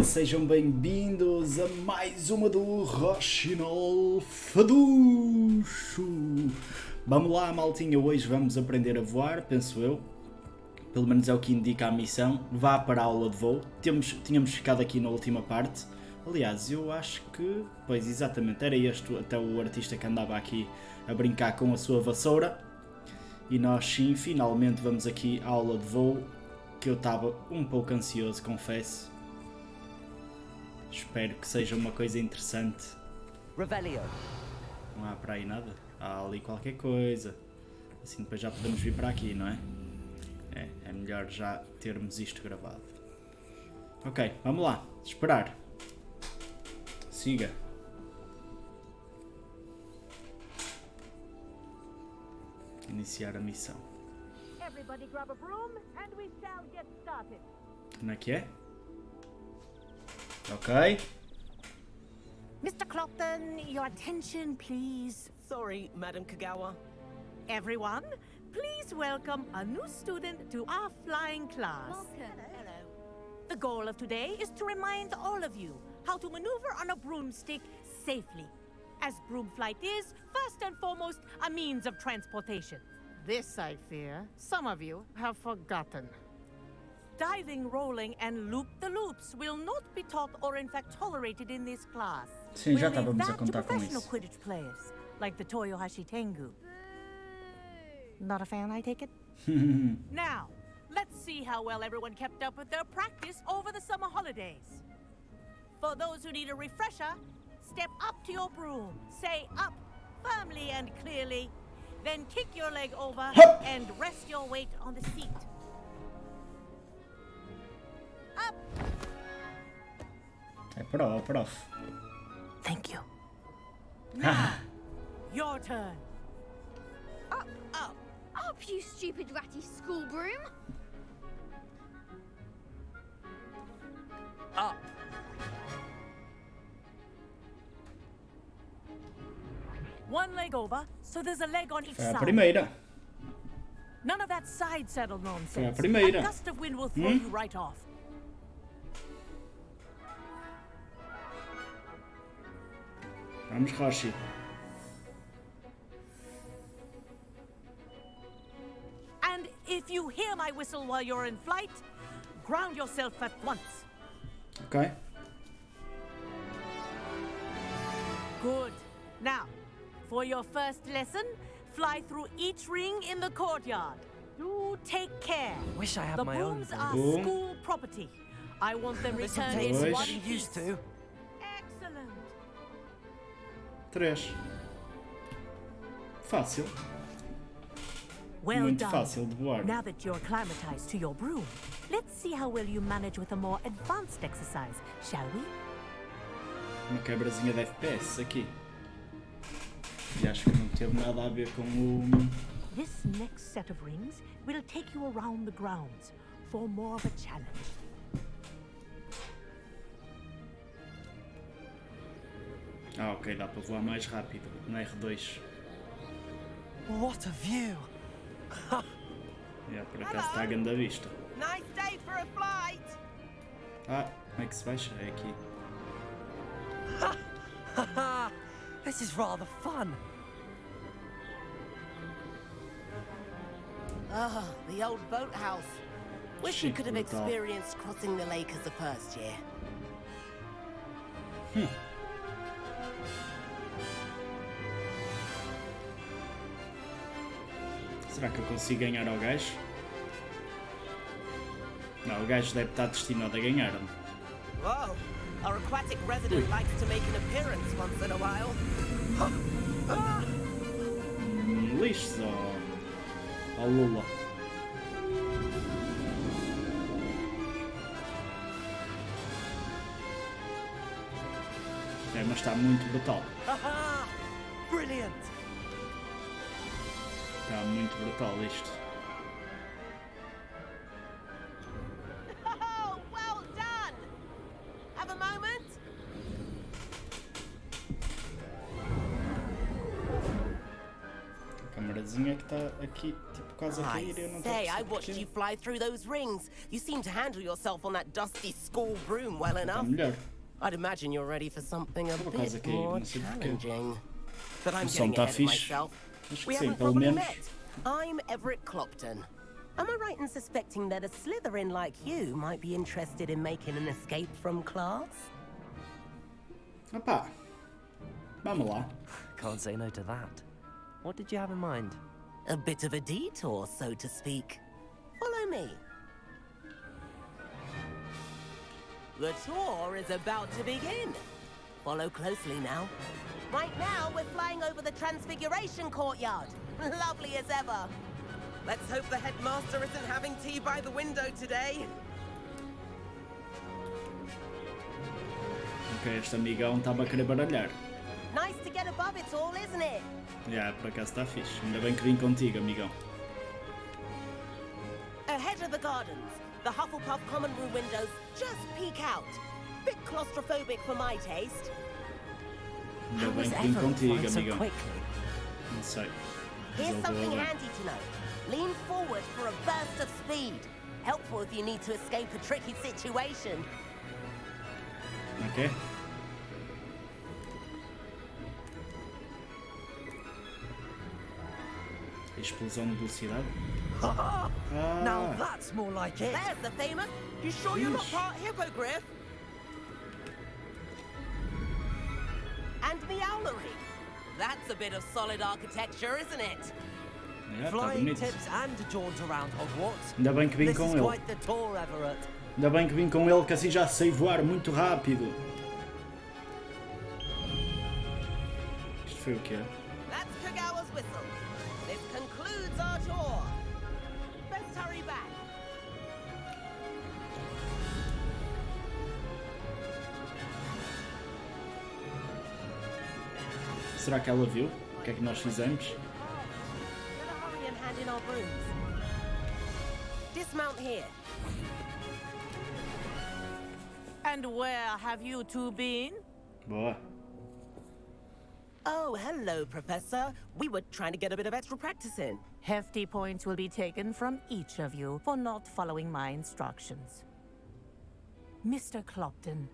Sejam bem-vindos a mais uma do ROXItheofficial. Vamos lá, maltinha, hoje vamos aprender a voar, penso eu. Pelo menos é o que indica a missão. Vá para a aula de voo. Tínhamos ficado aqui na última parte. Aliás, eu acho que... Pois, exatamente, era este até o artista que andava aqui a brincar com a sua vassoura. E nós sim, finalmente vamos aqui à aula de voo. Que eu estava um pouco ansioso, confesso. Espero que seja uma coisa interessante. Revelio. Não há para aí nada? Há ali qualquer coisa. Assim depois já podemos vir para aqui, não é? É melhor já termos isto gravado. Ok, vamos lá. Esperar. Siga. Iniciar a missão. Everybody grab a broom and we shall get started. Como é que é? Ok. Mr. Clopton, your attention, please. Sorry, Madam Kagawa. Everyone, please welcome a new student to our flying class. Hello. The goal of today is to remind all of you how to maneuver on a broomstick safely, as broom flight is, first and foremost, a means of transportation. This, I fear, some of you have forgotten. Diving, rolling, and loop-the-loops will not be taught or in fact tolerated in this class. Sim, já We'll leave estávamos a that to contar com professional isso. Quidditch players, like the Toyohashi Tengu. Not a fan, I take it? Now, let's see how well everyone kept up with their practice over the summer holidays. For those who need a refresher, step up to your broom, say up firmly and clearly, then kick your leg over and rest your weight on the seat. Up! É prof. Thank you. Now, your turn. Up, up, up, you stupid ratty school broom! Up. One leg over, so there's a leg on each Foi a side. primeira. None of that side saddle nonsense. Foi a primeira. A gust of wind will throw you right off. Vamos, Roxi. And if you hear my whistle while you're in flight, ground yourself at once. Ok. Good. Now, for your first lesson, fly through each ring in the courtyard. Do take care. Wish I had The my own brooms broom. are Boom. school property. I want them This'll returned take in Dois. one some piece. used to. Excellent. 3. Fácil. Well Muito done. fácil de voar. Now that you're acclimatized to your broom, let's see how well you manage with a more advanced exercise, shall we? Uma quebrazinha de FPS aqui. E acho que não teve nada a ver com o... This next set of rings will take you around the grounds for more of a challenge. Ah, ok, dá para voar mais rápido. Na R2. What a view. Por acaso está a grande vista. Nice day for a flight. Ah, como é que se baixa? É aqui. This is rather fun. Ah, the old boathouse. Wish you Chic could have brutal. experienced crossing the lake as a first year. Será que eu consigo ganhar ao gajo? Não, o gajo deve estar destinado a ganhar-me. Whoa, our aquatic resident likes to make an appearance once in a while. Lixe-se ao Lula. Mas está muito brutal. Haha! Brilliant. Está muito brutal isto. Oh, well done! Have a moment? A câmarazinha que está aqui, tipo, quase a I cair e eu não estou a say, I perceber watched you porquê. fly through those rings. You seem to handle yourself on that dusty school broom well Está enough. melhor. I'd imagine you're ready for something a Por causa bit que more não sei porquê. challenging. But I'm O som getting está ahead of fixe. myself. Acho We que sim, haven't pelo probably menos. met. I'm Everett Clopton. Am I right in suspecting that a Slytherin like you might be interested in making an escape from class? Opá, vamos lá. Can't say no to that. What did you have in mind? A bit of a detour, so to speak. Follow me. The tour is about to begin. Follow closely now. Right now, we're flying over the Transfiguration Courtyard. Lovely as ever. Let's hope the headmaster isn't having tea by the window today. Ok, este amigão está-me a querer baralhar. Nice to get above it all, isn't it? Já, por acaso está fixe. Ainda bem que vim contigo, amigão. Ahead of the gardens, the Hufflepuff common room windows just peek out. Bit claustrophobic for my taste. Ainda bem Was que vim Everett contigo, flying so amigão. quickly? Não sei. Here's Resolveu something bem. handy to know. Lean forward for a burst of speed. Helpful if you need to escape a tricky situation. Ok? Explosão de velocidade. Now that's more like it. There's the famous. You sure you're not Yeesh. part hippogriff? And the owlery. That's a bit of solid architecture, isn't it? Já, está Flying bonito. tips and a jaunt around Hogwarts. Ainda bem que vim This com is ele. quite the tour, Everett. Ainda bem que vim com ele, que assim já sei voar muito rápido. Isto foi o quê? That's Kagawa's whistle. This concludes our tour. Best hurry back. Será que ela viu o que é que nós fizemos? Better hurry and hand in our brooms. Dismount here. And where have you two been? Boa. Oh, hello, Professor. We were trying to get a bit of extra practice in. Hefty points will be taken from each of you for not following my instructions. Mr. Clopton,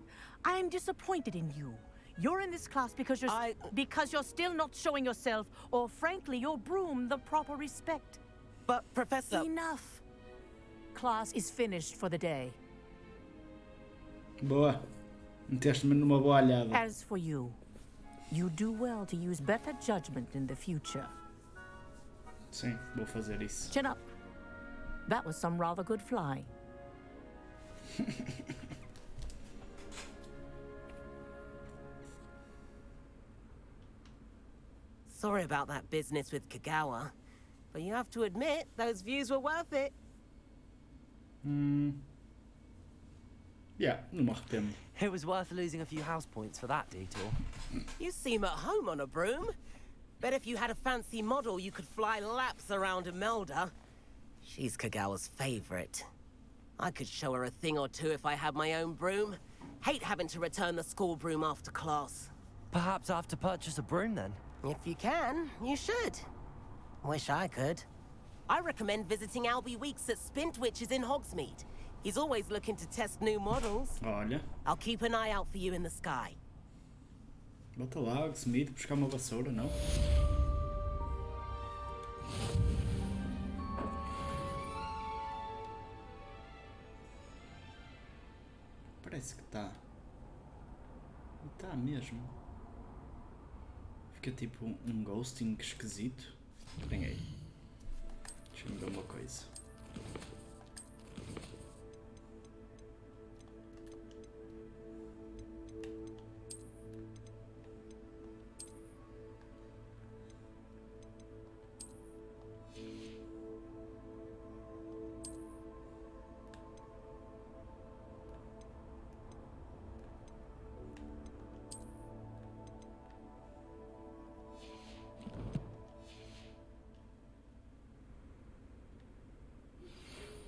I'm disappointed in you. You're in this class because you're still not showing yourself, or frankly, your broom the proper respect. But, Professor... Enough. Class is finished for the day. Boa. Meteste-me numa boa olhada. As for you, you do well to use better judgment in the future. Sim, vou fazer isso. Chin up. That was some rather good flying. Sorry about that business with Kagawa, but you have to admit, those views were worth it. Yeah, não me arrependo. It was worth losing a few house points for that detour. You seem at home on a broom. Bet if you had a fancy model, you could fly laps around Imelda. She's Kagawa's favorite. I could show her a thing or two if I had my own broom. Hate having to return the school broom after class. Perhaps I have to purchase a broom then. If you can, you should. Wish I could. I recommend visiting Albie Weeks at Spintwitches in Hogsmeade. He's always looking to test new models. Olha, I'll keep an eye out for you in the sky. bota lá, Hogsmeade, buscar uma vassoura, não? Parece que está. Está mesmo. Fica tipo um ghosting esquisito. Espera aí. Deixa-me ver uma coisa.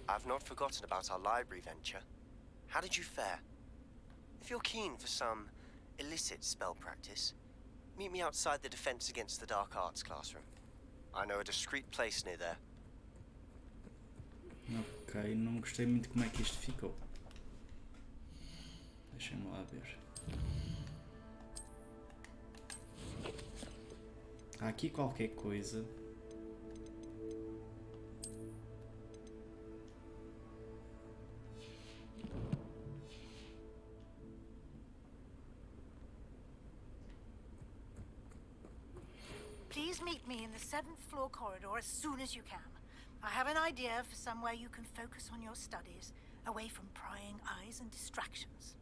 I've not forgotten about our library venture. How did you fare? If you're keen for some illicit spell practice, meet me outside the Defense Against the Dark Arts classroom. I know a discreet place near there. Ok, não gostei muito como é que isto ficou. Deixem-me lá ver. Há aqui qualquer coisa. Please meet me in the 7th floor corridor as soon as you can. I have an idea for somewhere you can focus on your studies, away from prying eyes and distractions.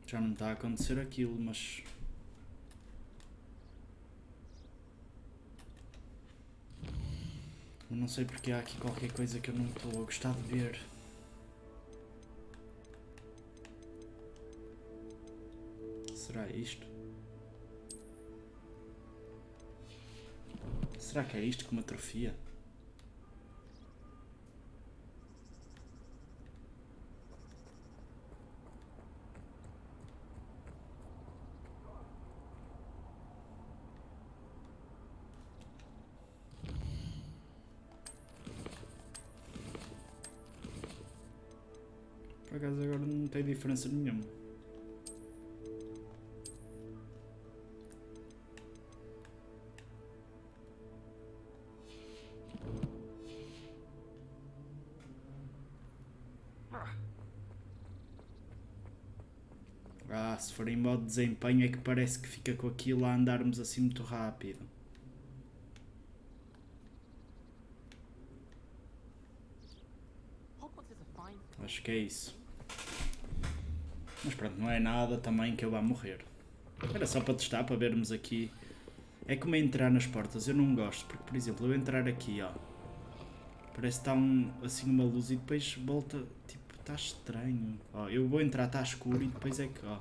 Já não está a acontecer aquilo, mas... Eu não sei porque há aqui qualquer coisa que eu não estou a gostar de ver. Será isto? Será que é isto que me atrofia? Por acaso agora não tem diferença nenhuma. Ah, se for em modo desempenho é que parece que fica com aquilo a andarmos assim muito rápido. Acho que é isso. Mas pronto, não é nada também que eu vá morrer. Era só para testar, para vermos aqui. É como entrar nas portas, eu não gosto, porque por exemplo, eu entrar aqui, ó. Parece que está assim uma luz e depois volta, tipo, está estranho. Ó, eu vou entrar, está escuro e depois é que, ó,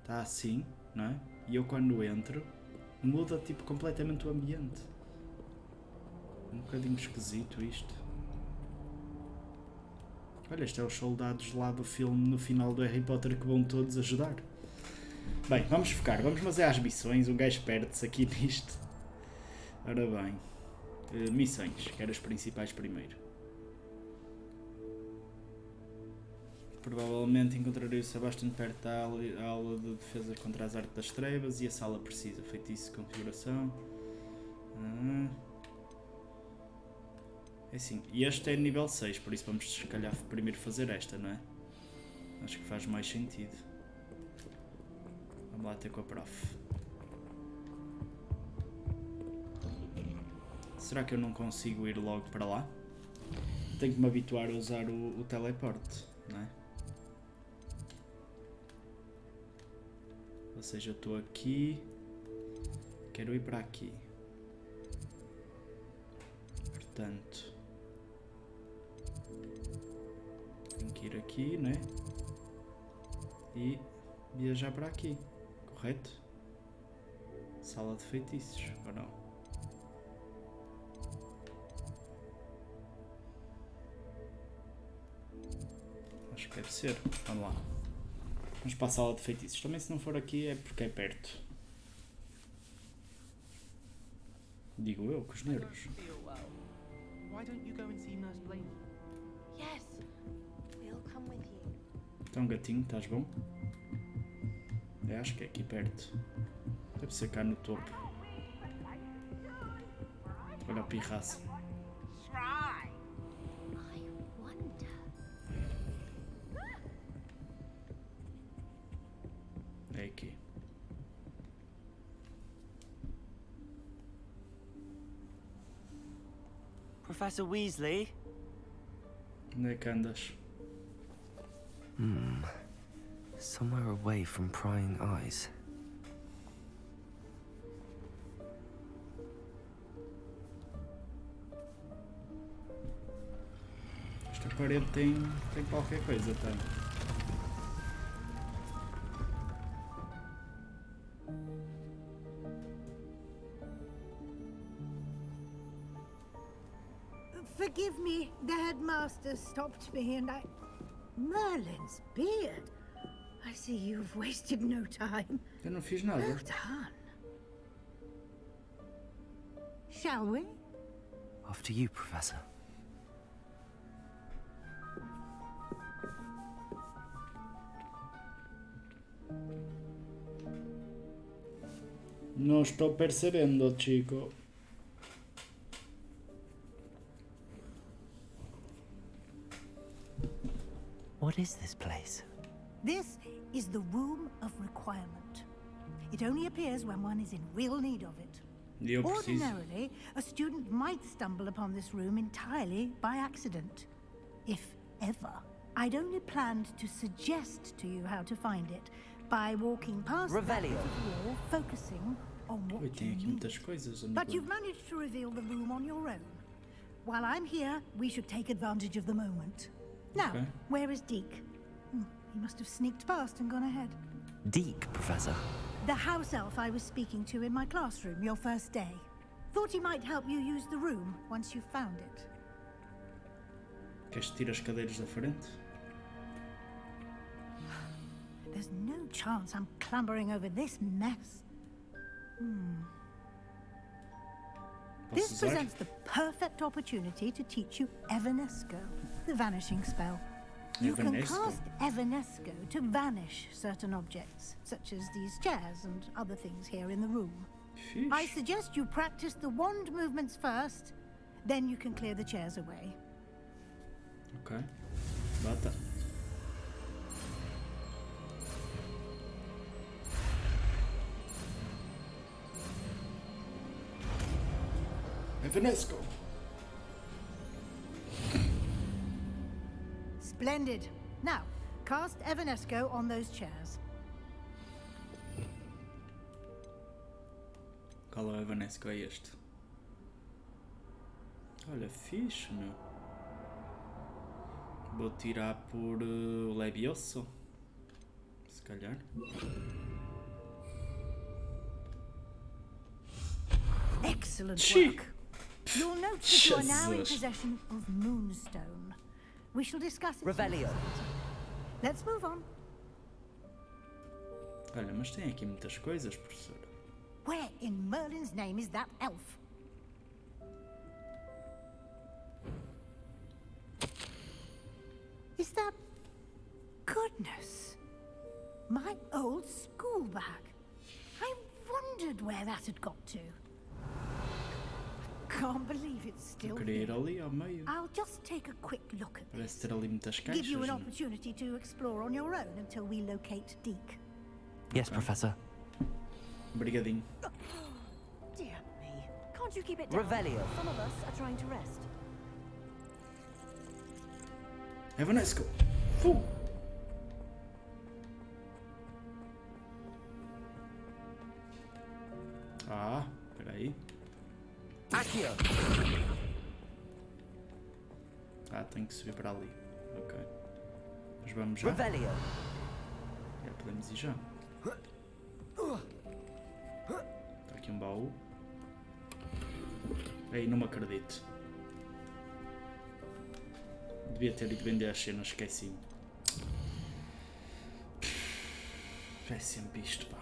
está assim, não é? E eu quando entro, muda tipo completamente o ambiente. Um bocadinho esquisito isto. Olha, estes é os soldados lá do filme no final do Harry Potter que vão todos ajudar. Bem, vamos focar, vamos fazer as missões, um gajo perde-se aqui nisto. Ora bem, missões, quero as principais primeiro. Provavelmente encontrarei o Sebastian perto da aula de defesa contra as artes das trevas e a sala precisa, feitiço de configuração. É assim, e este é nível 6, por isso vamos se calhar primeiro fazer esta, não é? Acho que faz mais sentido. Vamos lá ter com a prof. Será que eu não consigo ir logo para lá? Tenho que me habituar a usar o teleporte, não é? Ou seja, eu estou aqui, quero ir para aqui. Portanto, tenho que ir aqui, né? E viajar para aqui, correto? Sala de feitiços, ou não? Acho que deve ser. Vamos lá. Vamos para a sala de feitiços. Também se não for aqui é porque é perto. Digo eu, com os nervos. Yes, we'll come with you. Então, gatinho, estás bom? É, acho que é aqui perto. Deve ser cá no topo. Olha a pirraça. I wonder. É aqui. Professor Weasley? Onde é que andas? Somewhere away from prying eyes. Esta parede tem qualquer coisa, tá? Forgive me, the headmaster stopped me and I... Merlin's beard. I see you've wasted no time. Eu não fiz nada. Well done. Shall we? After you, Professor. Não estou percebendo, chico. What is this place? This is the Room of Requirement. It only appears when one is in real need of it. Eu preciso. Ordinarily, a student might stumble upon this room entirely by accident. If ever. I'd only planned to suggest to you how to find it by walking past that Revelio. bit of wall, focusing on what Ui, you tem aqui need. muitas coisas. But you've managed to reveal the room on your own. While I'm here, we should take advantage of the moment. Now, Okay. where is Deke? He must have sneaked past and gone ahead. Deke, Professor. The house elf I was speaking to in my classroom your first day. Thought he might help you use the room once you found it. Queres tirar as cadeiras da frente? There's no chance I'm clambering over this mess. Posso This usar? presents the perfect opportunity to teach you Evanesco, the vanishing spell. You can Evanesco? cast Evanesco to vanish certain objects, such as these chairs and other things here in the room. I Fixe. suggest you practice the wand movements first, then you can clear the chairs away. Ok. Bata. Evanesco. Splendid. Now, cast Evanesco on those chairs. Qual é o Evanesco? É este. Olha, fixe, meu. Vou tirar por Levioso. Se calhar. Excellent Gee. work. You'll note that you are now in Jesus. possession of Moonstone. We shall discuss it. Revelio. Let's move on. Olha, mas tem aqui muitas coisas, professora. Where in Merlin's name is that elf? Is that... Goodness. My old school bag. I wondered where that had got to. Can't believe it's Eu still queria ir here. ali ao meio. I'll just take a quick look at Parece this. ter ali muitas Give caixas. you an não? opportunity to explore on your own until we locate Deke. Yes, Professor. Obrigadinho. Dear me. Can't you keep it down? Revelio. Some of us are trying to rest. Evanesco. Fu. Ah, peraí. Accio. Ah, tenho que subir para ali. Ok. Mas vamos já. Revelio. Já podemos ir já. Está aqui um baú. Ei, não me acredito. Devia ter ido vender as cenas, esqueci-me. É sempre isto, pá.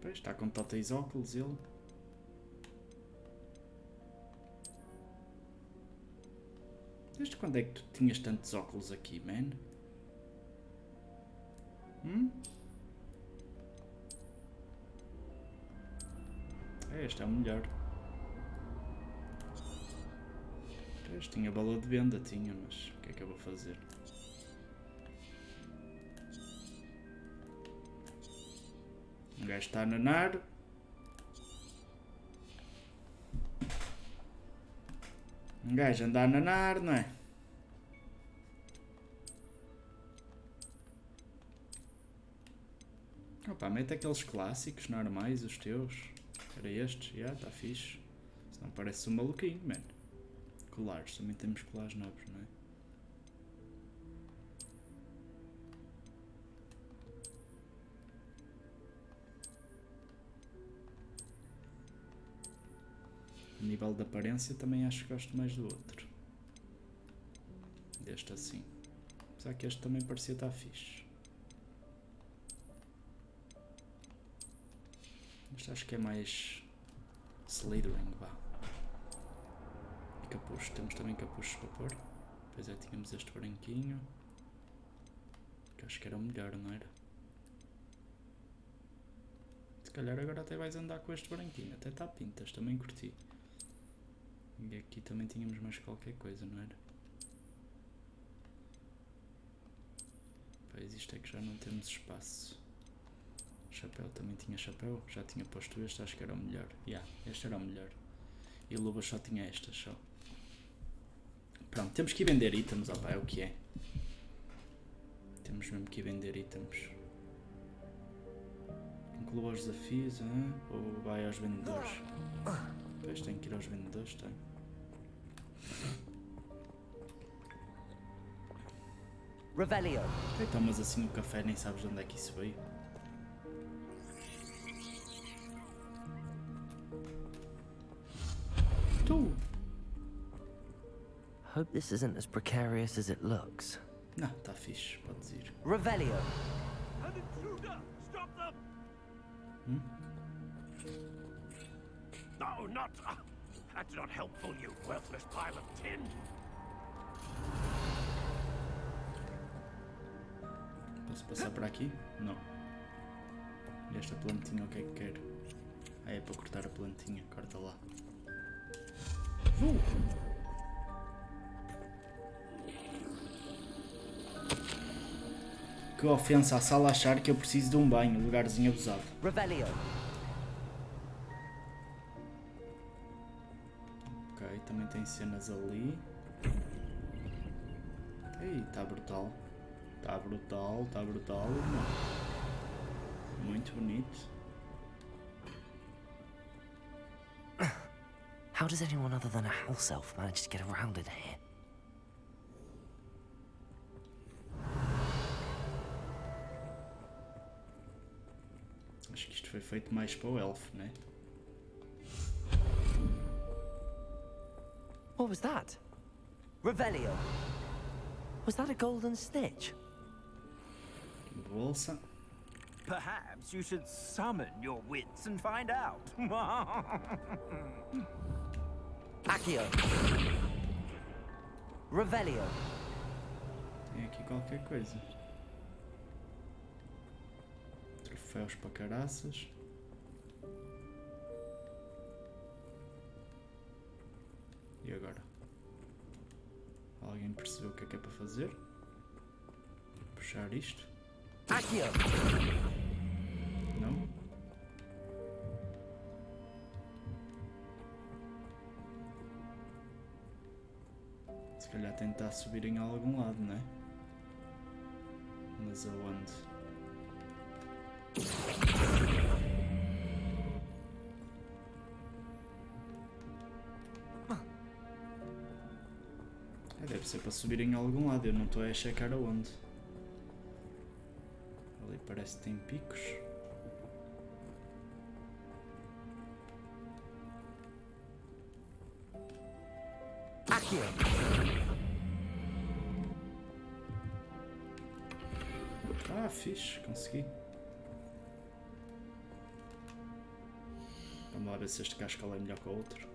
Pois, está com totéis óculos ele. Desde quando é que tu tinhas tantos óculos aqui, man? Este é o melhor. Este tinha bola de venda, tinha, mas o que é que eu vou fazer? Um gajo está a nanar. Um gajo anda a nanar, não é? Opa, mete aqueles clássicos normais, os teus. Era estes, já, está fixe. Senão parece um maluquinho, mano. Colares, também temos colares novos, não é? A nível de aparência também acho que gosto mais do outro. Deste assim. Apesar que este também parecia estar fixe. Este acho que é mais Slytherin, vá. E capuz, temos também capuchos para pôr. Depois é, tínhamos este branquinho. Que acho que era o melhor, não era? Se calhar agora até vais andar com este branquinho. Até está pintas, também curti. E aqui também tínhamos mais qualquer coisa, não era? Pois isto é que já não temos espaço. Chapéu, também tinha chapéu. Já tinha posto este, acho que era o melhor. Este era o melhor. E luvas só tinha estas só. Pronto, temos que ir vender itens, é o que é. Temos mesmo que ir vender itens. Conclua os desafios, ou vai aos vendedores? Depois tem que ir aos vendedores, tem. Revelio. Ok, tomas assim o café, nem sabes de onde é que isso veio. Tu! Hope this isn't as precarious as it looks. Não, tá fixe, podes ir. Revelio. An intruder! Stop them! No, not... that's not helpful, you worthless pile of tin! Posso passar por aqui? Não. E esta plantinha o que é que quer? Ah, é para cortar a plantinha, corta lá. Que ofensa a sala achar que eu preciso de um banho, lugarzinho abusado. Revelio. Ok, também tem cenas ali. Ei, tá brutal. Tá brutal, tá brutal. Muito bonito. How does anyone other than a house elf manage to get around in here? Acho que isto foi feito mais para o elfo, né? What was that? Revelio. Was that a golden snitch? Bolsa. Perhaps you should summon your wits and find out. Accio. Revelio. Tem aqui qualquer coisa. Troféus para caraças. E agora? Alguém percebeu o que é para fazer? Puxar isto? Accio. Não? Se calhar tentar subir em algum lado, não é? Mas aonde? Deve ser para subir em algum lado, eu não estou a checar aonde. Ali parece que tem picos. Accio. Ah, fixe, consegui. Vamos lá ver se este cascal é melhor que o outro.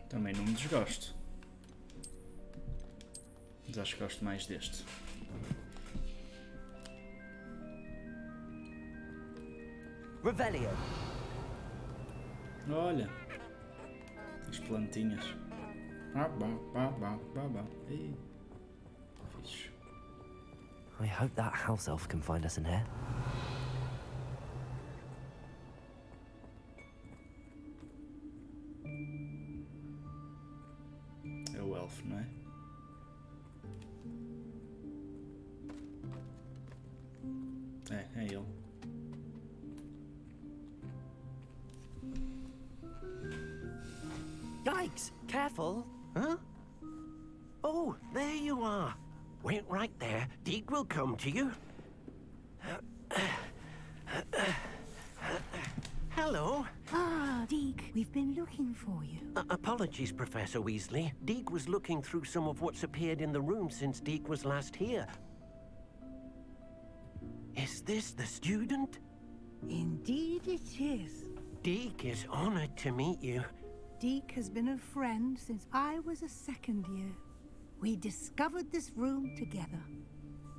Também não me desgosto. Mas acho que gosto mais deste. Revelio. Olha. As plantinhas. Ei. Fixe. I hope that house elf can find us in here. É o elfo, não é? É ele. Yikes! Careful! Huh? Oh, there you are. Wait right there. Deke will come to you. hello. Ah, Deke, we've been looking for you. Apologies, Professor Weasley. Deke was looking through some of what's appeared in the room since Deke was last here. Is this the student? Indeed it is. Deke is honored to meet you. Deke has been a friend since I was a second year. We discovered this room together.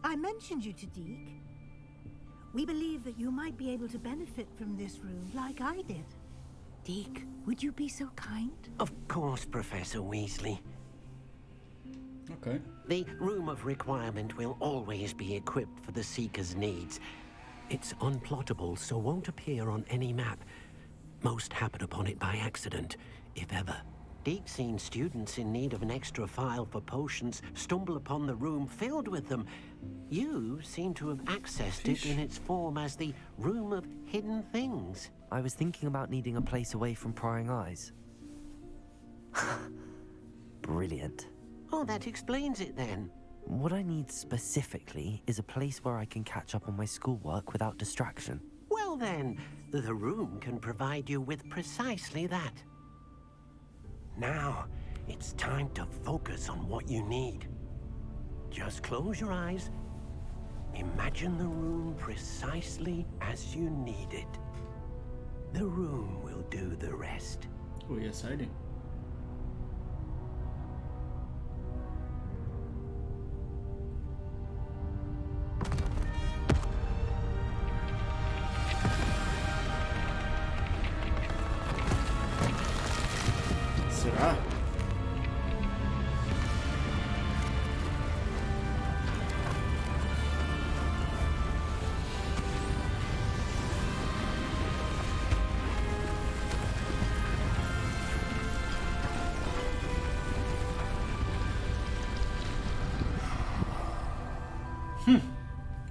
I mentioned you to Deke. We believe that you might be able to benefit from this room like I did. Deke, would you be so kind? Of course, Professor Weasley. Ok. The Room of Requirement will always be equipped for the Seeker's needs. It's unplottable, so won't appear on any map. Most happen upon it by accident, if ever. Deke's seen students in need of an extra file for potions stumble upon the room filled with them. You seem to have accessed it in its form as the Room of Hidden Things. I was thinking about needing a place away from prying eyes. Brilliant. Oh, that explains it then. What I need specifically is a place where I can catch up on my schoolwork without distraction. Well then, the room can provide you with precisely that. Now, it's time to focus on what you need. Just close your eyes. Imagine the room precisely as you need it. The room will do the rest. Oh, exciting. Será?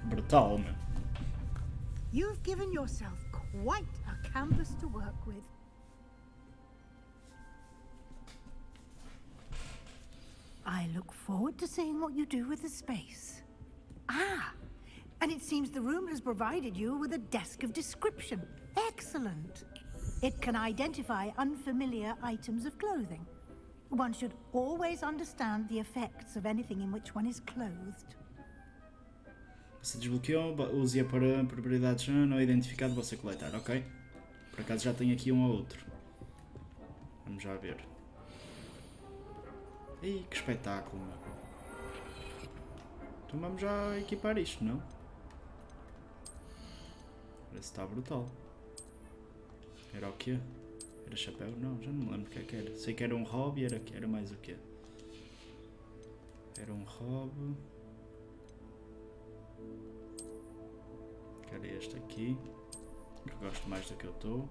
Brutal, man. You've given yourself quite a canvas to work with. I look forward to seeing what you do with the space. Ah, and it seems the room has provided you with a desk of description. Excellent. It can identify unfamiliar items of clothing. One should always understand the effects of anything in which one is clothed. Você desbloqueou, use-a para propriedades não identificado você coletar, ok? Por acaso já tenho aqui um ou outro. Vamos já ver. Ih, que espetáculo, meu. Então vamos já equipar isto, não? Parece que está brutal. Era o quê? Era chapéu? Não, já não me lembro o que é que era. Sei que era um hobby, era mais o quê? Era um hobby. Que era este aqui. Que eu gosto mais do que eu estou.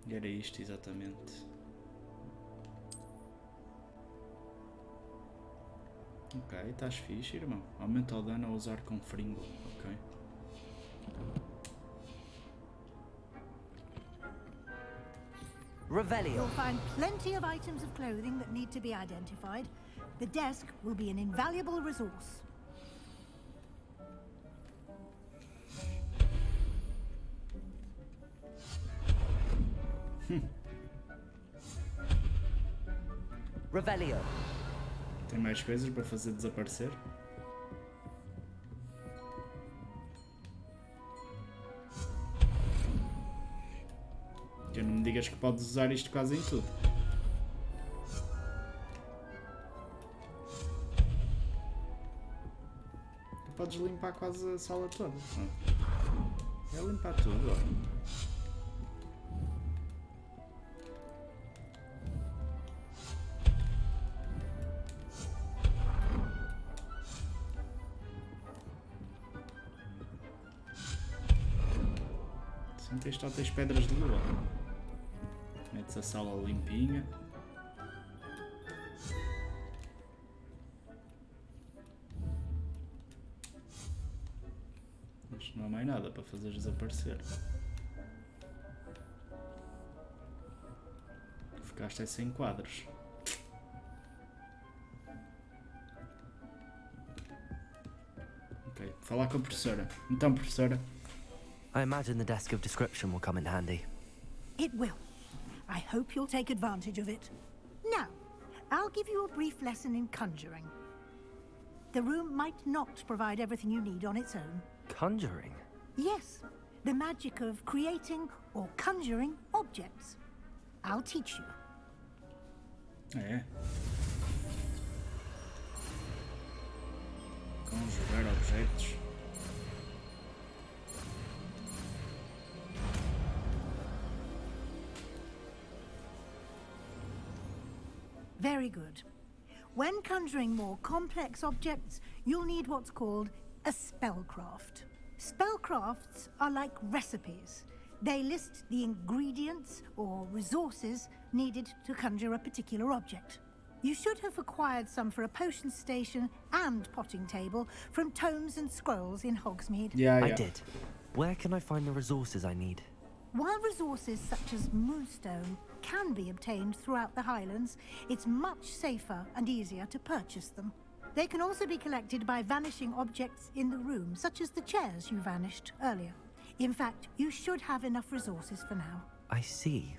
E era isto exatamente. Ok, estás fixe, irmão. Aumenta o dano a usar com fringo, ok. Revelio. You'll find plenty of items of clothing that need to be identified. The desk will be an invaluable resource. Revelio. Tem mais coisas para fazer desaparecer? Que não me digas que podes usar isto quase em tudo. Tu podes limpar quase a sala toda. É limpar tudo, ó. Tens pedras de lua. Metes a sala limpinha. Mas não há mais nada para fazer desaparecer. Ficaste aí sem quadros. Ok, falar com a professora. Então, professora, I imagine the desk of description will come in handy. It will. I hope you'll take advantage of it. Now, I'll give you a brief lesson in conjuring. The room might not provide everything you need on its own. Conjuring? Yes, the magic of creating or conjuring objects. I'll teach you. É. Conjurar objetos. Very good. When conjuring more complex objects, you'll need what's called a spellcraft. Spellcrafts are like recipes. They list the ingredients or resources needed to conjure a particular object. You should have acquired some for a potion station and potting table from tomes and scrolls in Hogsmeade. Yeah. I did. Where can I find the resources I need? While resources such as moonstone can be obtained throughout the Highlands, it's much safer and easier to purchase them. They can also be collected by vanishing objects in the room, such as the chairs you vanished earlier. In fact, you should have enough resources for now. I see.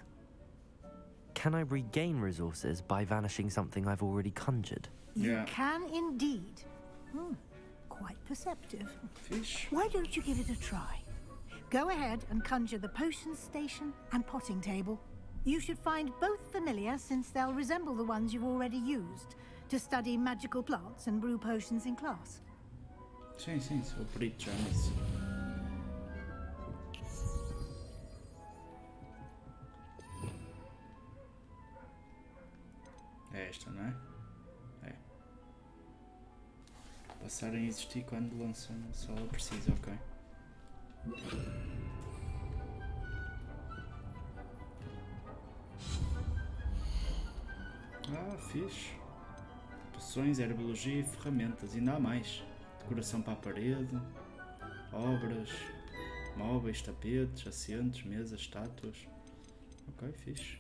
Can I regain resources by vanishing something I've already conjured? You can indeed. Quite perceptive. Fixe. Why don't you give it a try? Go ahead and conjure the potion station and potting table. You should find both familiar, since they'll resemble the ones you've already used to study magical plants and brew potions in class. Sim, sou perito já nisso. É esta, não é? É. Passarem a existir quando lançam só ela precisa, ok. Ah, fixe. Poções, herbologia e ferramentas. Ainda há mais. Decoração para a parede. Obras. Móveis, tapetes, assentos, mesas, estátuas. Ok, fixe.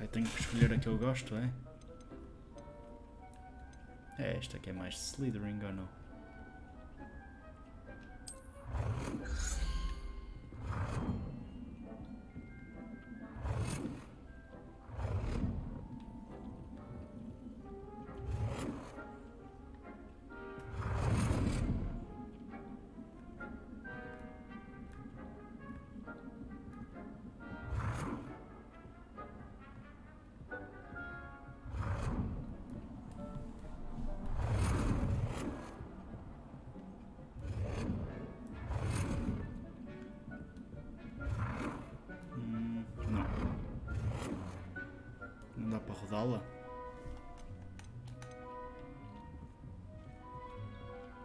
Eu tenho que escolher a que eu gosto, é? É esta que é mais Slytherin ou não? Não dá para rodá-la?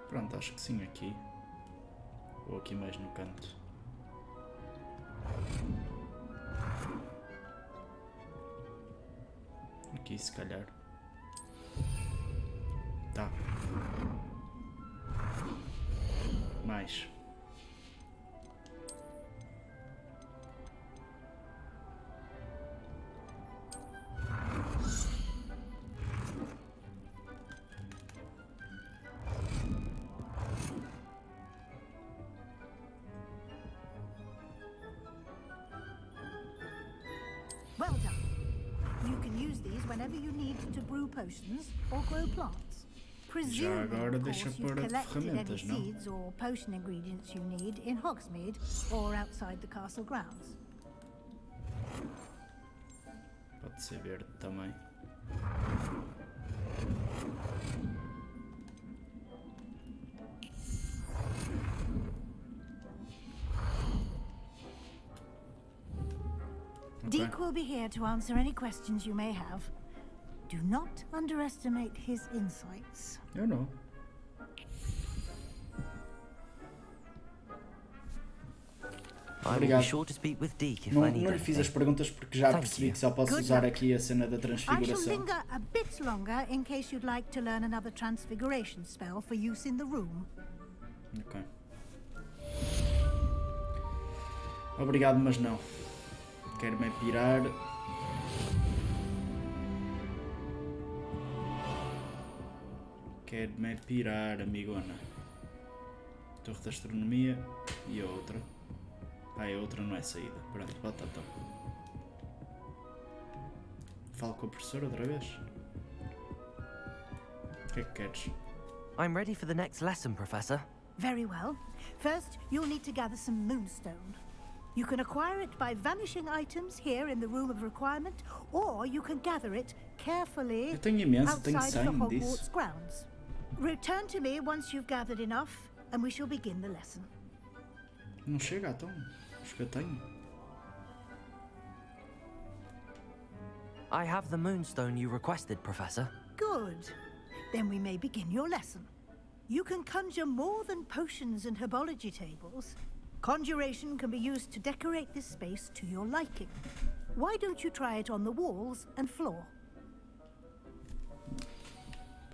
Pronto, acho que sim, aqui. Ou aqui mais no canto. Aqui se calhar. Tá. Mais. Well done. You can use these whenever you need to brew potions or grow plants. Presumably, agora of deixa course, you've pôr a collected any ferramentas, não? seeds or potion ingredients you need in Hogsmeade or outside the castle grounds. Pode ser verde também. Deke will be here to answer any questions you may have. Do not underestimate his insights. Eu não. I will be sure to speak with Deke if Não, I need não lhe fiz anything. as perguntas porque já percebi que só posso Good usar luck. aqui a cena da I shall transfiguração. linger a bit longer in case you'd like to learn another transfiguration spell for use in the room. Ok. Obrigado, mas não. Quero-me pirar. Ok. Quer-me pirar, amigona. Torre da Astronomia e a outra. Ah, a outra não é saída. Pronto, bota então. Falo com a professora outra vez. O que é que queres? I'm ready for the next lesson, Professor. Very well. First, you'll need to gather some moonstone. You can acquire it by vanishing items here in the room of requirement, or you can gather it carefully Eu tenho imenso, tenho outside of the 100 Hogwarts disso. grounds. Return to me once you've gathered enough, and we shall begin the lesson. Não chega então. Acho que eu tenho. I have the moonstone you requested, Professor. Good. Then we may begin your lesson. You can conjure more than potions and herbology tables. Conjuration can be used to decorate this space to your liking. Why don't you try it on the walls and floor?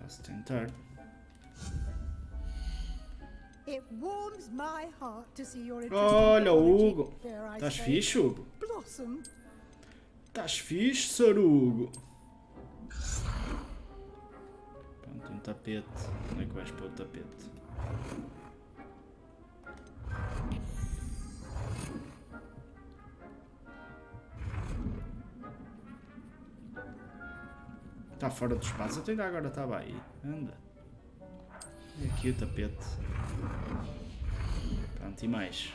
Posso tentar. It warms my heart to see your interest Olha, in herbology. Hugo. Dare I Estás say, fixe, Hugo? Blossom. Estás fixe, Sarugo? Pronto, um tapete. Onde é que vais pôr o tapete? Está fora do espaço, até ainda agora estava aí. Anda. E aqui o tapete. Pronto, e mais.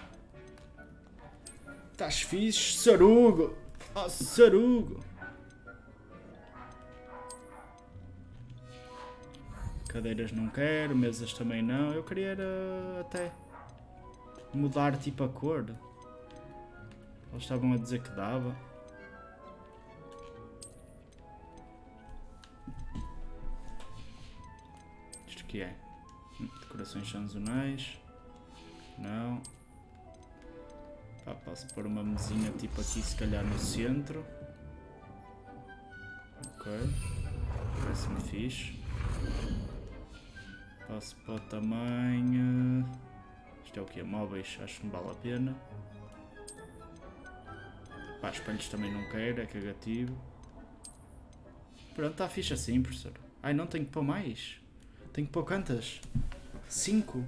Estás fixe, Sarugo? Oh, Sarugo! Cadeiras não quero, mesas também não. Eu queria era até mudar tipo a cor. Eles estavam a dizer que dava. Isto que é? Decorações sazonais. Não. Pá, posso pôr uma mesinha tipo aqui, se calhar no centro. Ok. Parece-me fixe. Posso pôr também... isto é o que? Móveis, acho que não vale a pena. Pá, espelhos também não quero, é cagativo. Pronto, está fixe assim, professor. Ai, não tenho que pôr mais. Tenho que pôr quantas? 5?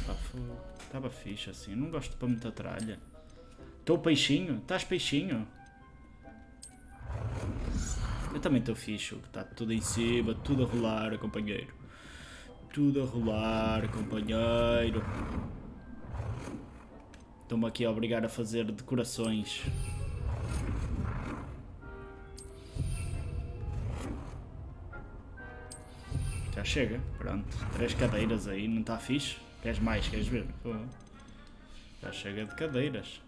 Pá, estava fixe assim. Não gosto de pôr muita tralha. Estou peixinho? Estás peixinho? Eu também estou fixe. Está tudo em cima, tudo a rolar, companheiro. Tudo a rolar, companheiro. Estou-me aqui a obrigar a fazer decorações. Já chega, pronto. 3 cadeiras aí, não está fixe? Queres mais? Queres ver? Já chega de cadeiras.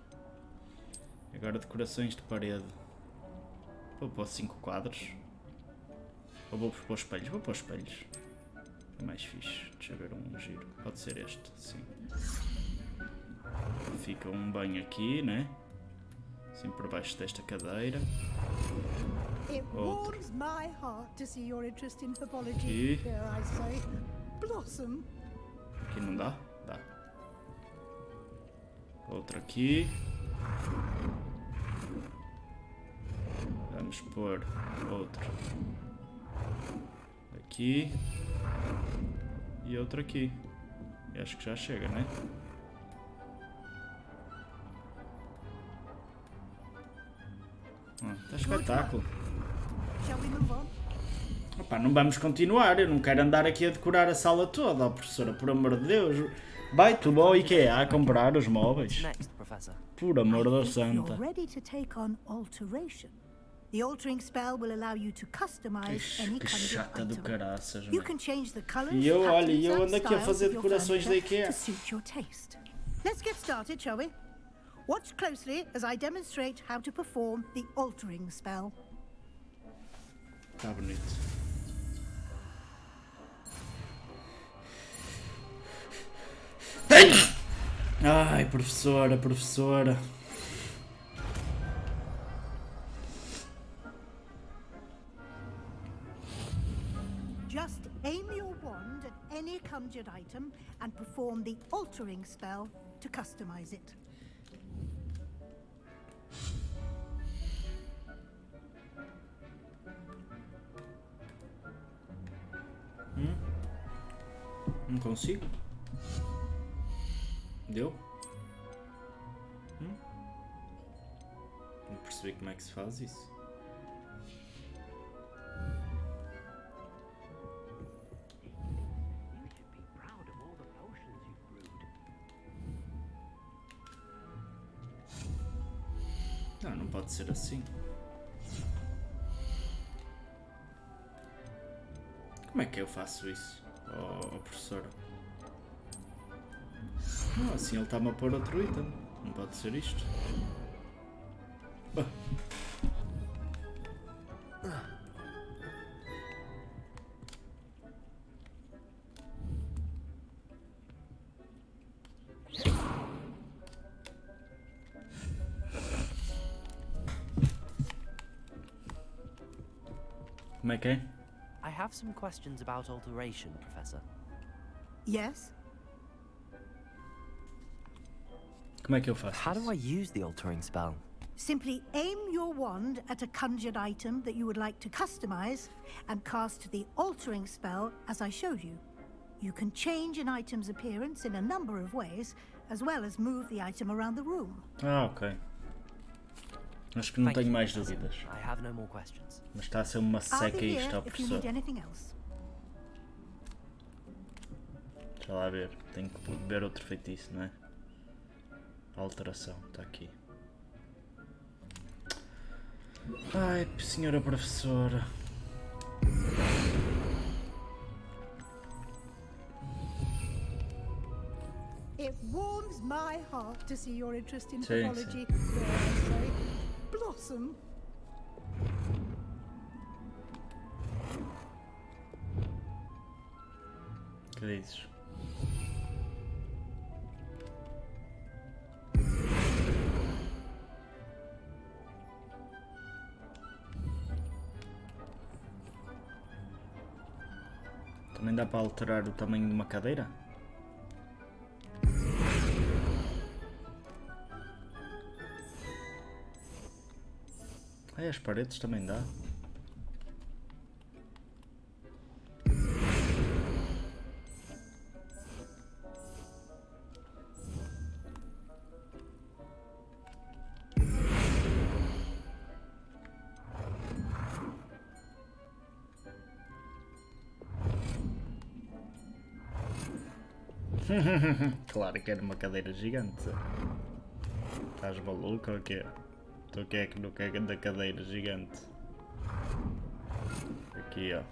Agora decorações de parede. Vou pôr 5 quadros. Ou vou pôr espelhos? Vou pôr espelhos. É mais fixe. Deixa eu ver um giro. Pode ser este, sim. Fica um banho aqui, né? Assim por baixo desta cadeira. Outro. Aqui. Aqui não dá? Dá. Outro aqui. Vamos pôr outro aqui. E outro aqui. E acho que já chega, né? Está espetáculo. Opa, não vamos continuar. Eu não quero andar aqui a decorar a sala toda, oh, professora, por amor de Deus. Vai tu ao IKEA a comprar os móveis. Por amor da santa. The altering spell will allow you to customize any Que kind of chata do item. caraças, You mano. can change the colors, E eu, olha, patterns, eu and ando aqui a styles fazer of your decorações da furniture IKEA. to suit your taste. Let's get started, shall we? Watch closely as I demonstrate how to perform the altering spell. Está bonito. Ai, professora, professora. Just aim your wand at any conjured item and perform the altering spell to customize it. Não consigo. Deu? Não percebi como é que se faz isso. Não, não pode ser assim. Como é que eu faço isso, professora? Não, assim ele está-me a pôr outro item. Não pode ser isto. Bah. Como é que é? I have some questions about alteration, Professor. Yes? Como é que eu faço How do isso? I use the altering spell? Simply aim your wand at a conjured item that you would like to customize and cast the altering spell as I showed you. You can change an item's appearance in a number of ways, as well as move the item around the room. Ah, ok. Acho que não Thank tenho you, mais Professor. dúvidas. I have no more questions. Mas está a ser uma I'll seca be isto, here ó if you professor. need anything else. Deixa lá ver. Tenho que ver outro feitiço, não é? Alteração, está aqui. Ai, senhora professora. It warms my heart to see your interest in Sim, pathology, dare I say, blossom. O que dizes? Também dá para alterar o tamanho de uma cadeira? Ai, as paredes também dá. Claro que era uma cadeira gigante. Estás maluco ou quê? Tu que é que não quer da cadeira gigante? Aqui ó.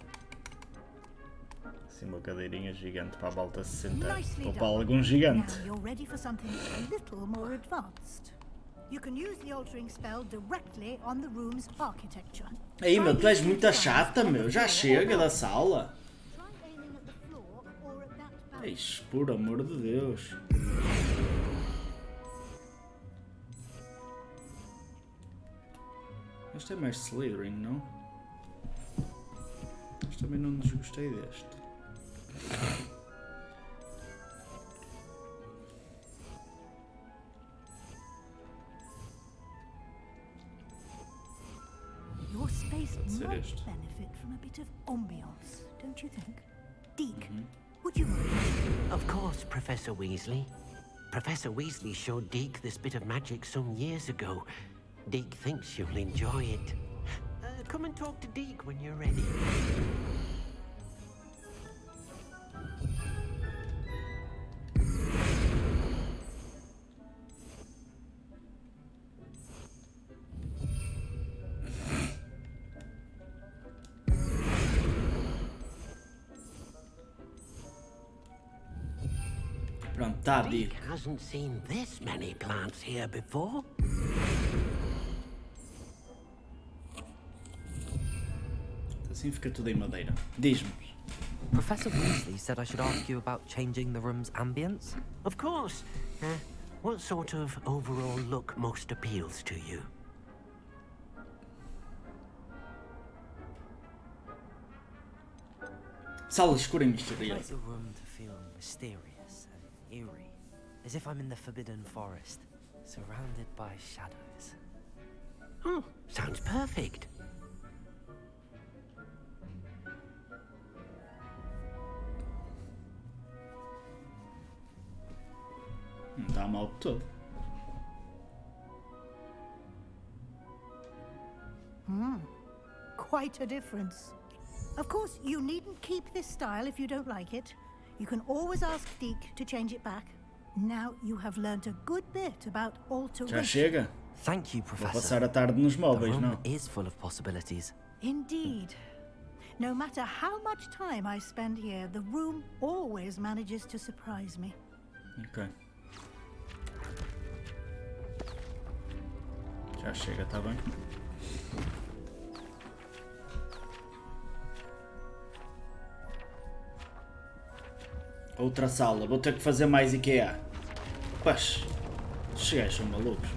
Assim uma cadeirinha gigante para a volta se sentar. Nicely Ou para done. algum gigante. Now you're ready for something a little more advanced. You can use the altering spell directly on the room's architecture. Aí meu, tu és Try muito using chata the meu, já floor chega or da above. sala. Try aiming at the floor or at that balcony. Ixi, por amor de Deus. Este é mais Slytherin, não? Mas também não desgostei deste. Your space ser might este. benefit from a bit of ambiance, don't you think? Deke, would you mind? Of course, Professor Weasley. Professor Weasley showed Deke this bit of magic some years ago. Deke thinks you'll enjoy it. Come and talk to Deke when you're ready. Pronto, tá, Deke Dick. hasn't seen this many plants here before. Assim fica tudo em madeira. Diz-me. Professor Weasley said I should ask you about changing the room's ambience. Of course. What sort of overall look most appeals to you? Sala escura e I'd like misteriosa. the room to feel mysterious and eerie, as if I'm in the Forbidden Forest, surrounded by shadows. Oh, sounds perfect. mau de todo. Quite a difference. Of course, you needn't keep this style if you don't like it. You can always ask Deke to change it back. Now you have learnt a good bit about alteration. Já chega? Thank you, Vou Professor. passar a tarde nos The móveis, room não? is full of possibilities. Indeed. No matter how much time I spend here, the room always manages to surprise me. Ok. Já chega, tá bem? Outra sala, vou ter que fazer mais IKEA. Pois, estes gajos são malucos.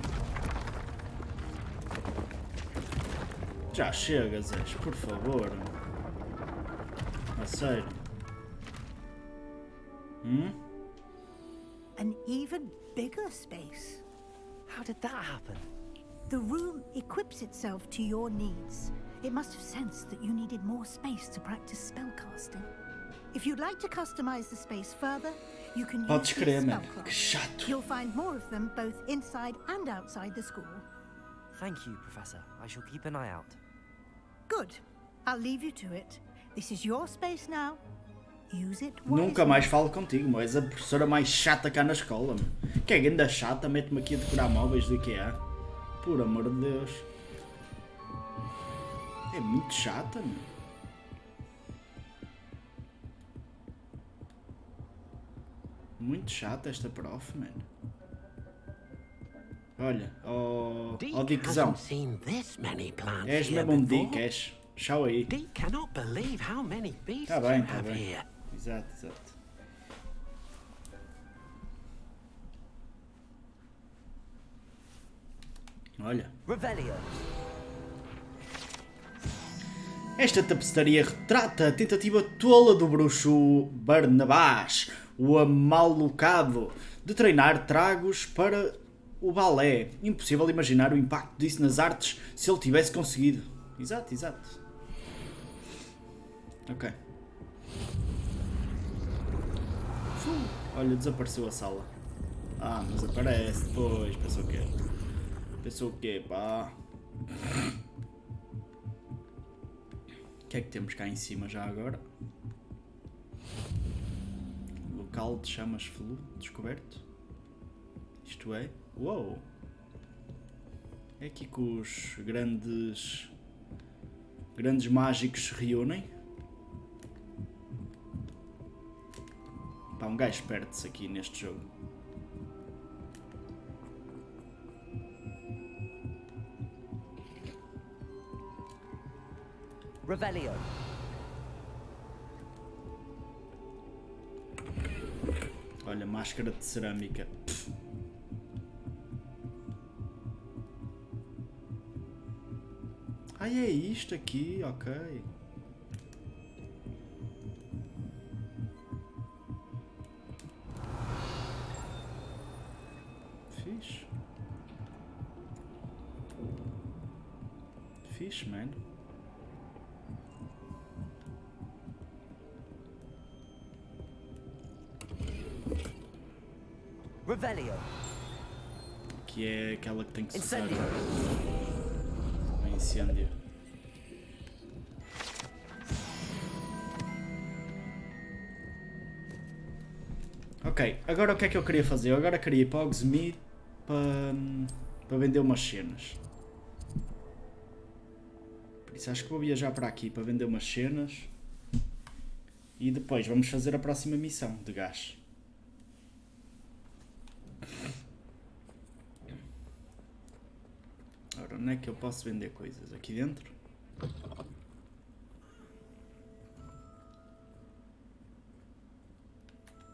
Já chega, Zés, por favor. A sério. An even bigger space. How did that happen? The room equips itself to your needs. It must have sensed that you needed more space to practice spellcasting. If you'd like to customize the space further, you can use Podes these crer, man. spellcrafts. Que chato. You'll find more of them both inside and outside the school. Thank you, Professor. I shall keep an eye out. Good. I'll leave you to it. This is your space now. Use it wisely. Nunca mais falo contigo, meu. És a professora mais chata cá na escola, meu. Que é ganda chata, mete-me aqui a decorar móveis do IKEA. Por amor de Deus. É muito chata, meu. Muito chata esta prof, mano. Olha, ó Dickzão. Hasn't seen this many plants És here mesmo um before. Dick, és. Tchau aí. Deke cannot believe how many beasts Tá bem, you tá have bem. here. Exato, exato. Olha. Revelio. Esta tapeceria retrata a tentativa tola do bruxo Barnabás, o amalucado, de treinar tragos para o balé. Impossível imaginar o impacto disso nas artes se ele tivesse conseguido. Exato, exato. Ok. Olha, desapareceu a sala. Ah, mas aparece depois. Pensou o quê? Pensou o quê, pá? O que é que temos cá em cima já agora? Local de chamas flu descoberto. Isto é... Uou! É aqui que os grandes mágicos se reúnem. Pá, um gajo perde-se aqui neste jogo. Revelio. Olha, máscara de cerâmica. Pff. Ah, é isto aqui, ok. Fixe. Fixe, man. Revelio. Que é aquela que tem que se usar. Incendio. O incêndio. Ok, agora o que é que eu queria fazer? Eu agora queria ir para o Hogsmeade para vender umas cenas. Por isso acho que vou viajar para aqui para vender umas cenas. E depois vamos fazer a próxima missão de gás. Ora, onde é que eu posso vender coisas? Aqui dentro?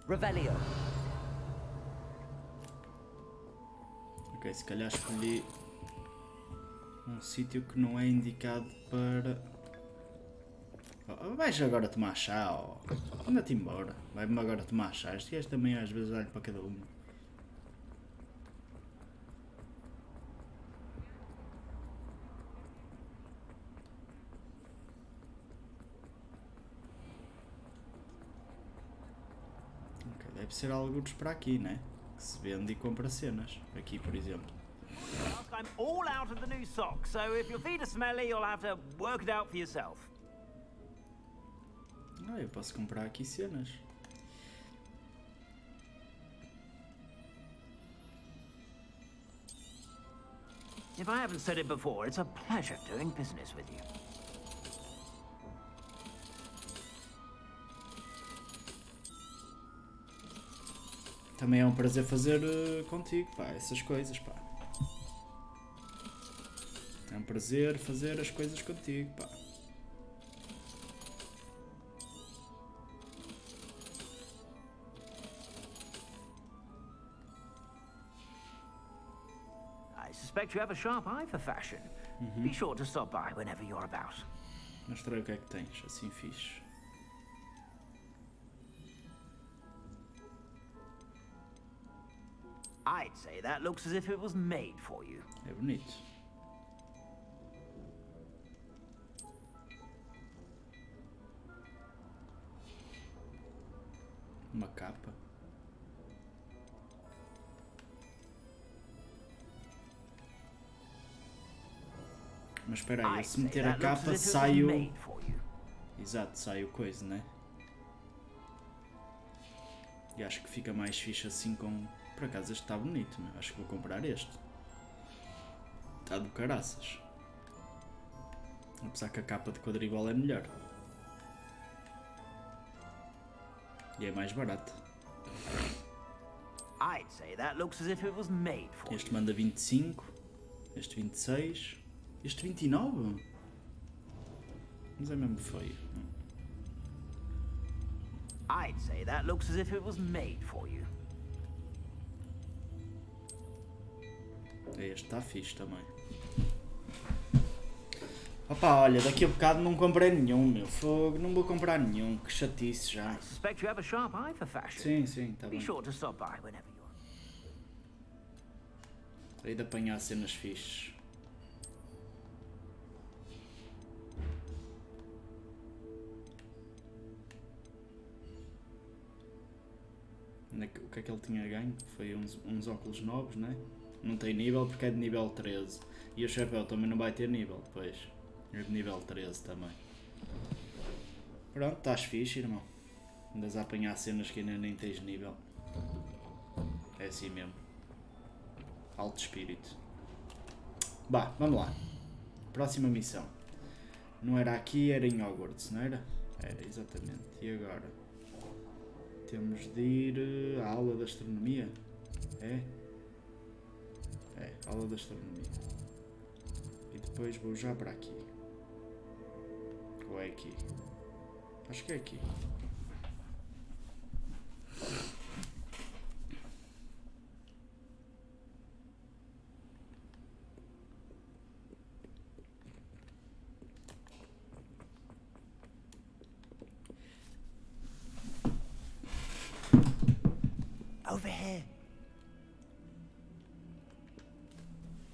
Revelio. Ok, se calhar escolhi um sítio que não é indicado para... Oh, vais agora tomar chá, oh. Anda-te embora. Vai-me agora tomar chá. Este gajo também às vezes olha para cada um. Ok, deve ser alguns para aqui, né? que se vende e compra cenas. Aqui, por exemplo. I'm all out of the new socks, so if your feet are smelly, you'll have to work it out for yourself. Ah, eu posso comprar aqui cenas. If I haven't said it before, it's a pleasure doing business with you. Também é um prazer fazer contigo, pá, essas coisas, pá. É um prazer fazer as coisas contigo, pá. I suspect you have a sharp eye for fashion. Be sure to stop by whenever you're about. Mostrei o que é que tens, assim fixe. I'd say that looks as if it was made for you. É bonito. Uma capa. Mas espera aí, se meter a capa sai o... Exato, sai o coisa, né? E acho que fica mais fixe assim com... Por acaso este está bonito, meu. Acho que vou comprar este. Está do caraças. Apesar que a capa de quadribol é melhor. E é mais barata. I'd say that looks as if it was made for Este manda 25. Este 26. Este 29? Mas é mesmo feio. I'd say that looks as if it was made for you. Este está fixe também. Opa, olha, daqui a bocado não comprei nenhum, meu fogo. Não vou comprar nenhum, que chatice já. I suspect you have a sharp eye for fashion. Sim, sim, está Be bem. sure to stop by whenever you're... Hei de apanhar cenas fixes. O que é que ele tinha ganho? Foi uns óculos novos, né? Não tem nível porque é de nível 13. E o chapéu também não vai ter nível, pois. É de nível 13 também. Pronto, estás fixe, irmão. Andas a apanhar cenas que ainda nem tens nível. É assim mesmo. Alto espírito. Bah, vamos lá. Próxima missão. Não era aqui, era em Hogwarts, não era? Era, exatamente. E agora? Temos de ir à aula de astronomia? É? É, aula de astronomia. E depois vou já para aqui. Ou é aqui? Acho que é aqui. Over here.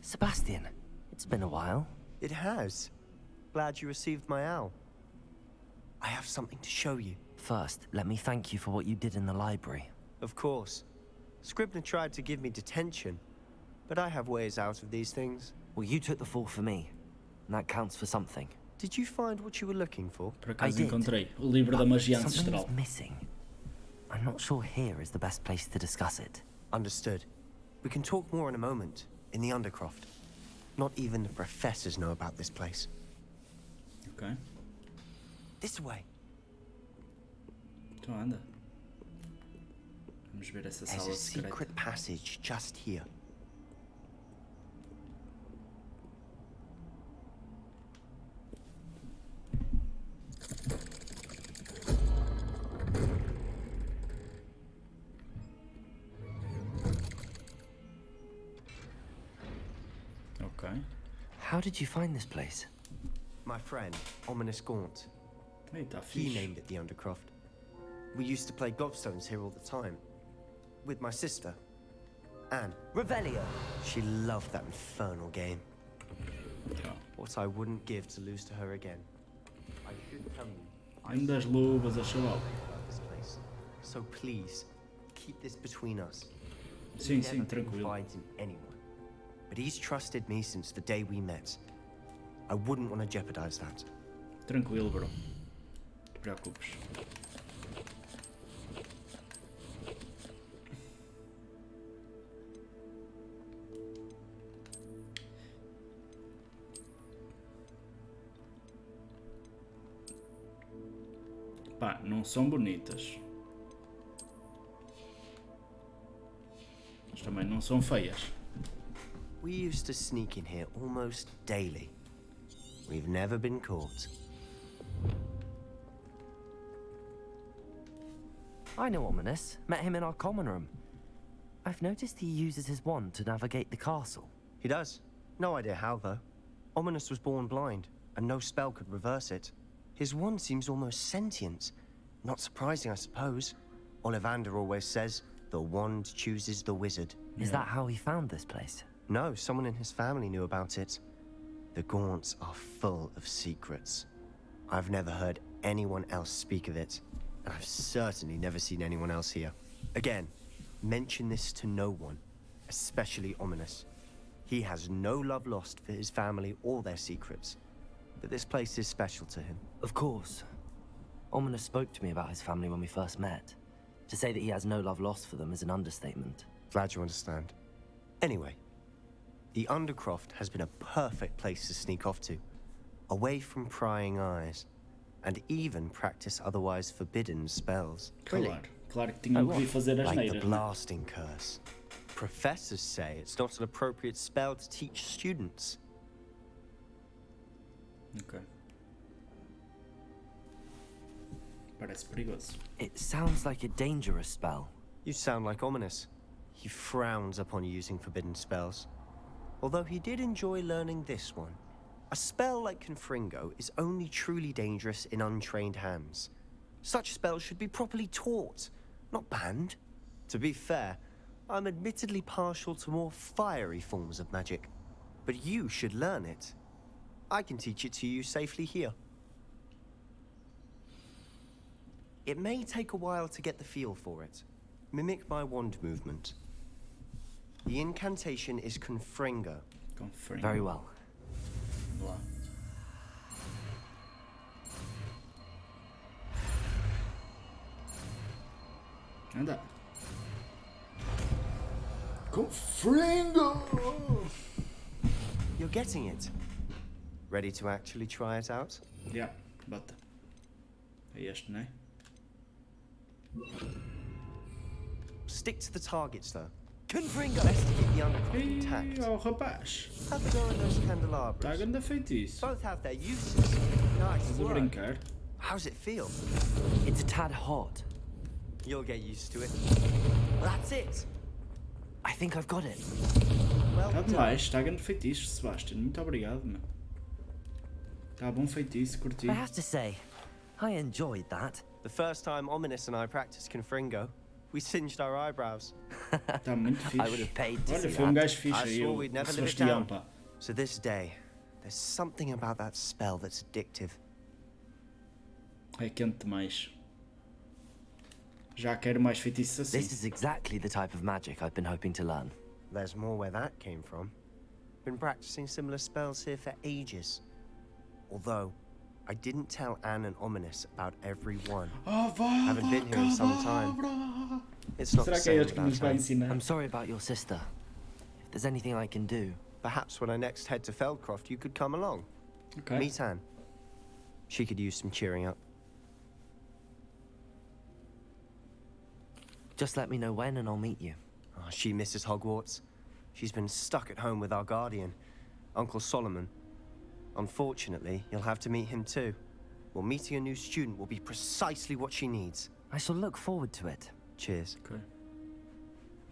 Sebastian, it's been a while. It has. Glad you received my owl. I have something to show you. First, let me thank you for what you did in the library. Of course. Scribner tried to give me detention, but I have ways out of these things. Well, you took the fall for me, and that counts for something. Did you find what you were looking for? Por acaso encontrei o livro da magia ancestral. Something's missing. I'm not sure here is the best place to discuss it. Understood. We can talk more in a moment, in the Undercroft. Not even the professors know about this place. Ok. This way. Então anda. Vamos ver essa There's sala a secreta. secret passage just here. Ok. How did you find this place? My friend, Ominous Gaunt. Ei, tá He fixe. named it the Undercroft. We used to play gobstones here all the time. With my sister, Anne. Revelio. She loved that infernal game. Tá. What I wouldn't give to lose to her again. I should tell you. Um das luvas a chaval. About this place. So please, keep this between us. Sim, He sim, never tranquilo. confides in anyone. But he's trusted me since the day we met. I wouldn't want to jeopardize that. Tranquilo, bro. Não te preocupes. Pá, não são bonitas. Mas também não são feias. We used to sneak in here almost daily. We've never been caught. I know Ominous. Met him in our common room. I've noticed he uses his wand to navigate the castle. He does. No idea how, though. Ominous was born blind, and no spell could reverse it. His wand seems almost sentient. Not surprising, I suppose. Ollivander always says, the wand chooses the wizard. Is that how he found this place? No, someone in his family knew about it. The Gaunts are full of secrets. I've never heard anyone else speak of it, and I've certainly never seen anyone else here. Again, mention this to no one, especially Ominous. He has no love lost for his family or their secrets, but this place is special to him. Of course. Ominous spoke to me about his family when we first met. To say that he has no love lost for them is an understatement. Glad you understand. Anyway, the Undercroft has been a perfect place to sneak off to, away from prying eyes, and even practice otherwise forbidden spells. Claro, claro que tinham que vir fazer as Like the neiras. Né? blasting curse. Professors say it's not an appropriate spell to teach students. Ok. Parece perigoso. It sounds like a dangerous spell. You sound like Ominous. He frowns upon using forbidden spells. Although he did enjoy learning this one. A spell like Confringo is only truly dangerous in untrained hands. Such spells should be properly taught, not banned. To be fair, I'm admittedly partial to more fiery forms of magic. But you should learn it. I can teach it to you safely here. It may take a while to get the feel for it. Mimic my wand movement. The incantation is Confringo. Confringo. Very well. Vamos lá. Anda. Confringo! You're getting it. Ready to actually try it out? Yeah, bota. É este, não é? Stick to the targets, though. Confringo! Best to keep the undercroft intact. Ih, oh rapaz. Have a go at those candelabras. Está a grande feitiço. Both have their uses. Nice Estás a work. brincar? How's it feel? It's a tad hot. You'll get used to it. That's it. I think I've got it. Well Está done. demais, está a grande feitiço, Sebastian. Muito obrigado, meu. Está bom feitiço, curti. I have to say, I enjoyed that. The first time Ominous and I practiced Confringo, we singed our eyebrows. Está muito fixe. I would have paid to Olha, see foi um that. gajo fixe I aí, swore o we'd never live it Sebastião, down. pá. So this day, there's something about that spell that's addictive. É quente demais. Já quero mais feitiços assim. This is exactly the type of magic I've been hoping to learn. There's more where that came from. Been practicing similar spells here for ages. Although, I didn't tell Anne and Ominous about every one. Haven't been here in some time. It's not the Será que é same este que nos without vai her. ensinar? I'm sorry about your sister. If there's anything I can do... Perhaps when I next head to Feldcroft, you could come along. Ok. Meet Anne. She could use some cheering up. Just let me know when and I'll meet you. Oh, she misses Hogwarts. She's been stuck at home with our guardian, Uncle Solomon. Unfortunately, you'll have to meet him too. Well, meeting a new student will be precisely what she needs. I shall look forward to it. Cheers. Ok.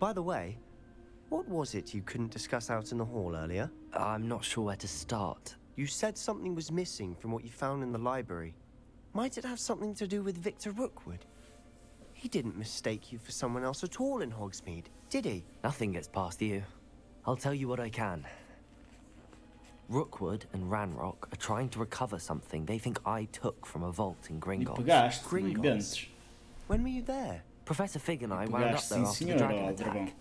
By the way, what was it you couldn't discuss out in the hall earlier? I'm not sure where to start. You said something was missing from what you found in the library. Might it have something to do with Victor Rookwood? He didn't mistake you for someone else at all in Hogsmeade, did he? Nothing gets past you. I'll tell you what I can. Rookwood and Ranrock are trying to recover something they think I took from a vault in E Gringotts. pegaste, não Gringotts. inventes. When were you there? Professor Fig and I wound up Pegaste, there sim after the senhor, dragon ó, attack. dragão.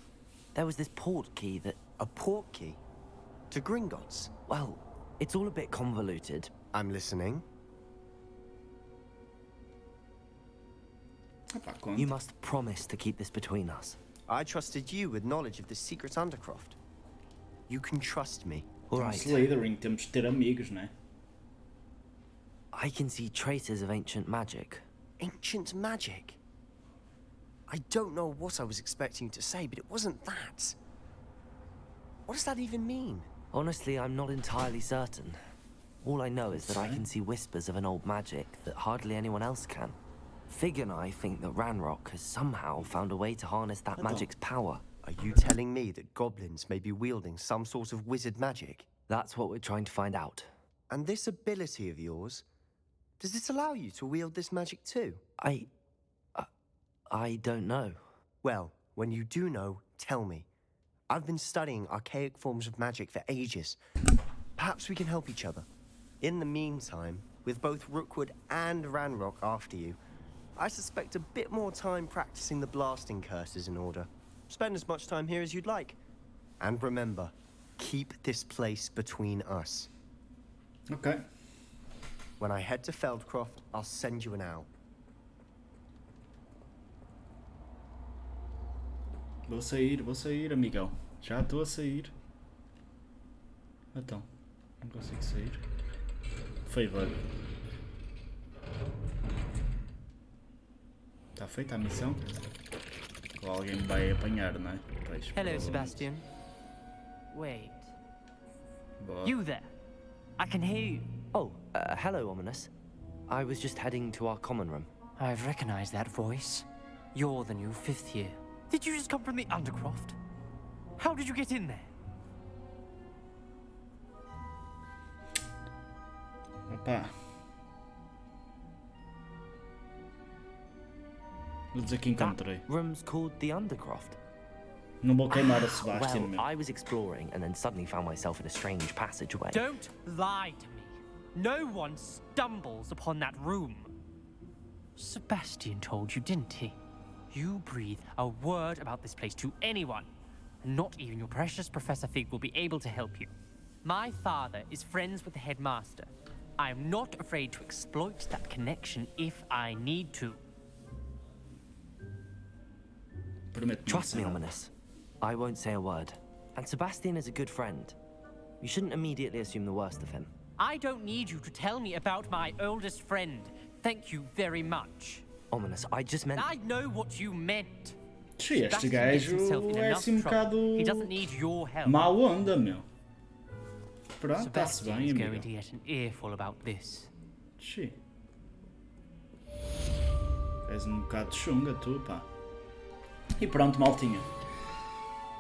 There was this port key that... A port key? To Gringotts? Well, it's all a bit convoluted. I'm listening. You must promise to keep this between us. I trusted you with knowledge of the secret Undercroft. You can trust me. All right. Slytherin, temos de ter amigos, né? I can see traces of ancient magic. Ancient magic? I don't know what I was expecting you to say, but it wasn't that. What does that even mean? Honestly, I'm not entirely certain. All I know is that I can see whispers of an old magic that hardly anyone else can. Fig and I think that Ranrock has somehow found a way to harness that magic's power. Are you telling me that goblins may be wielding some sort of wizard magic? That's what we're trying to find out. And this ability of yours, does it allow you to wield this magic too? I don't know. Well, when you do know, tell me. I've been studying archaic forms of magic for ages. Perhaps we can help each other. In the meantime, with both Rookwood and Ranrock after you, I suspect a bit more time practicing the blasting curses in order. Spend as much time here as you'd like. And remember, keep this place between us. Ok. When I head to Feldcroft, I'll send you an owl. Vou sair, amigão. Já estou a sair. Então, não consigo sair. Foi bug. Está feita a missão? Ou alguém me vai apanhar, não é? Pois, Hello, Sebastian. Wait. Boa. You there? I can hear you. Oh, hello, Ominous. I was just heading to our common room. I've recognized that voice. You're the new 5th year. Did you just come from the Undercroft? How did you get in there? Opa. Vou dizer que encontrei. That room's called the Undercroft. Não vou queimar a Sebastian, Well, meu. I was exploring and then suddenly found myself in a strange passageway. Don't lie to me. No one stumbles upon that room. Sebastian told you, didn't he? You breathe a word about this place to anyone, and not even your precious Professor Fig will be able to help you. My father is friends with the headmaster. I am not afraid to exploit that connection if I need to. Trust me, Ominous. I won't say a word. And Sebastian is a good friend. You shouldn't immediately assume the worst of him. I don't need you to tell me about my oldest friend. Thank you very much. Ominous, I just meant... I know what you meant. Sim, este gajo é assim um bocado He doesn't need your help. má onda, meu. Pronto, está-se Sebastian bem, is amigo. going to get an earful about this. Sim. És um bocado chunga, tu, pá. E pronto, maltinha.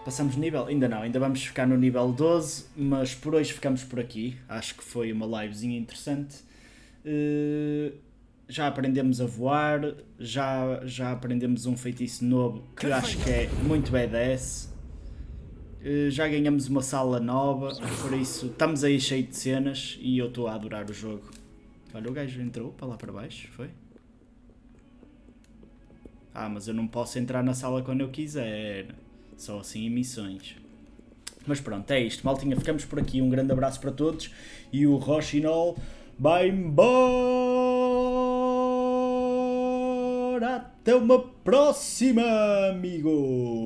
Passamos nível? Ainda não, ainda vamos ficar no nível 12, mas por hoje ficamos por aqui. Acho que foi uma livezinha interessante. Já aprendemos a voar, já aprendemos um feitiço novo que acho que é muito badass. Já ganhamos uma sala nova, por isso estamos aí cheio de cenas e eu estou a adorar o jogo. Olha, o gajo entrou para lá para baixo, foi? Ah, mas eu não posso entrar na sala quando eu quiser. Só assim em missões. Mas pronto, é isto. Maltinha, ficamos por aqui. Um grande abraço para todos. E o Rochinol vai embora. Até uma próxima, amigos.